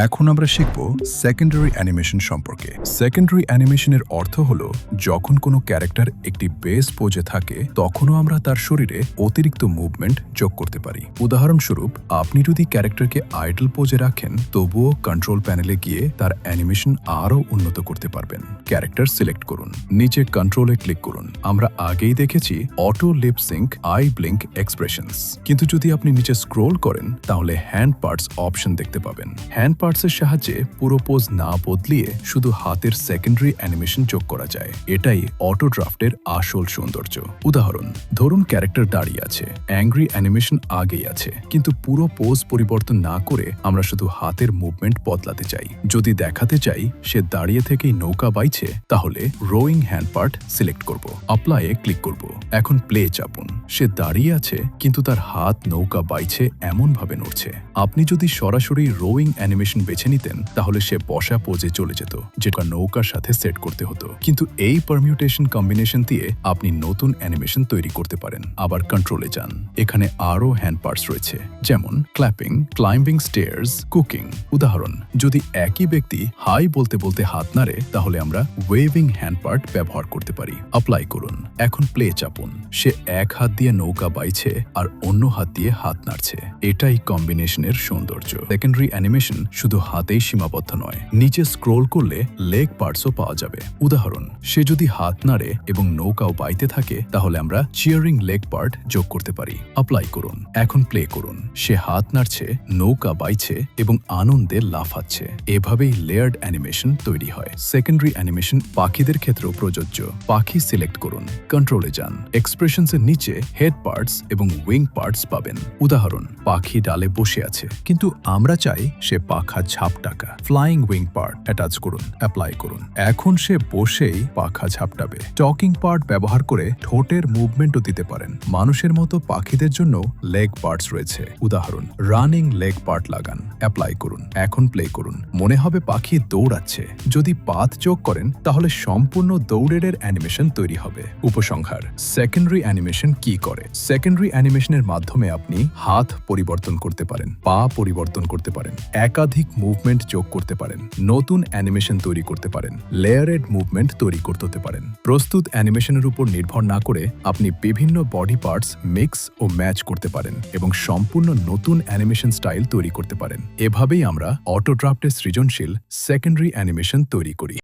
এখন আমরা শিখব সেকেন্ডারি অ্যানিমেশন সম্পর্কে। সেকেন্ডারি অ্যানিমেশনের অর্থ হল যখন কোনো ক্যারেক্টার একটি বেস পোজে থাকে তখনও আমরা তার শরীরে অতিরিক্ত মুভমেন্ট যোগ করতে পারি। উদাহরণস্বরূপ, আপনি যদি ক্যারেক্টারকে আইডল পোজে রাখেন তবুও কন্ট্রোল প্যানেলে গিয়ে তার অ্যানিমেশন আরও উন্নত করতে পারবেন। ক্যারেক্টার সিলেক্ট করুন, নিচে কন্ট্রোলে ক্লিক করুন। আমরা আগেই দেখেছি auto lip sync, eye blink expressions, কিন্তু যদি আপনি নিচে স্ক্রোল করেন তাহলে হ্যান্ড পার্টস অপশন দেখতে পাবেন। হ্যান্ড পার্টসের সাহায্যে পুরো পোজ না বদলিয়ে শুধু হাতের সেকেন্ডারি অ্যানিমেশন যোগ করা যায়। এটাই অটো ড্রাফটের আসল সৌন্দর্য। উদাহরণ, ধরুন ক্যারেক্টার দাঁড়িয়ে আছে, অ্যাংরি অ্যানিমেশন আগেই আছে, কিন্তু পুরো পোজ পরিবর্তন না করে আমরা শুধু হাতের মুভমেন্ট বদলাতে চাই। যদি দেখাতে চাই সে দাঁড়িয়ে থেকেই নৌকা বাইছে, তাহলে রোয়িং হ্যান্ড পার্ট সিলেক্ট করব, অ্যাপ্লাইয়ে ক্লিক করব। এখন প্লে চাপুন। সে দাঁড়িয়ে আছে কিন্তু তার হাত নৌকা বাইছে এমনভাবে নড়ছে। আপনি যদি সরাসরি রোয়িং অ্যানিমেশন বেছে নিতেন তাহলে সে বসা পোজে চলে যেত, যেটা নৌকার সাথে সেট করতে হতো। কিন্তু এই পারমিউটেশন কম্বিনেশন দিয়ে আপনি নতুন অ্যানিমেশন তৈরি করতে পারেন। আবার কন্ট্রোলে যান, এখানে আরও হ্যান্ড পার্টস রয়েছে, যেমন ক্ল্যাপিং, ক্লাইম্বিং স্টেয়ার্স, কুকিং। উদাহরণ, যদি একই ব্যক্তি হাই বলতে বলতে হাত নাড়ে তাহলে আমরা ওয়েভিং হ্যান্ড পার্ট ব্যবহার করতে পারি। অ্যাপ্লাই করুন। এখন প্লে চাপুন। সে এক হাত দিয়ে নৌকা বাইছে আর অন্য হাত দিয়ে হাত নাড়ছে। এটাই কম্বিনেশনের সৌন্দর্য। সেকেন্ডারি অ্যানিমেশন শুধু হাতেই সীমাবদ্ধ নয়, নিচে স্ক্রোল করলে লেগ পার্টসও পাওয়া যাবে। উদাহরণ, সে যদি হাত নাড়ে এবং নৌকাও বাইতে থাকে তাহলে আমরা চিয়ারিং লেগ পার্ট যোগ করতে পারি। অ্যাপ্লাই করুন। এখন প্লে করুন। সে হাত নাড়ছে, নৌকা বাইছে এবং আনন্দে লাফাচ্ছে। এভাবেই লেয়ার্ড অ্যানিমেশন তৈরি হয়। সেকেন্ডারি অ্যানিমেশন পাখিদের ক্ষেত্রেও প্রযোজ্য। পাখি সিলেক্ট করুন, কন্ট্রোলে যান। এক্সপ্রেশনসের নিচে হেড পার্টস এবং উইং পার্টস পাবেন। উদাহরণ, পাখি ডালে বসে আছে কিন্তু আমরা চাই সে পাখা ঝাপটাকা। ফ্লাইং উইং পার্ট অ্যাটাচ করুন, অ্যাপ্লাই করুন। এখন সে বসেই পাখা ঝাপটাবে। টকিং পার্ট ব্যবহার করে ঠোঁটের মুভমেন্টও দিতে পারেন। মানুষের মতো পাখিদের জন্য লেগ পার্টস রয়েছে। উদাহরণ, রানিং লেগ পার্ট লাগান, অ্যাপ্লাই করুন। এখন প্লে করুন। মনে হবে পাখি দৌড়াচ্ছে। যদি পাত যোগ করেন তাহলে সম্পূর্ণ দৌড়ের অ্যানিমেশন তৈরি হবে। উপসংহার, সেকেন্ডারি অ্যানিমেশন কি করে? সেকেন্ডারি অ্যানিমেশনের মাধ্যমে আপনি হাত পরিবর্তন করতে পারেন, পা পরিবর্তন করতে পারেন, একাধিক মুভমেন্ট যোগ করতে পারেন, নতুন অ্যানিমেশন তৈরি করতে পারেন, লেয়ারেড মুভমেন্ট তৈরি করতে পারেন। প্রস্তুত অ্যানিমেশনের উপর নির্ভর না করে আপনি বিভিন্ন বডি পার্টস মিক্স ও ম্যাচ করতে পারেন এবং সম্পূর্ণ নতুন অ্যানিমেশন স্টাইল তৈরি করতে পারেন। এভাবেই আমরা অটো ড্রাফটে সৃজনশীল সেকেন্ডারি অ্যানিমেশন তৈরি করি।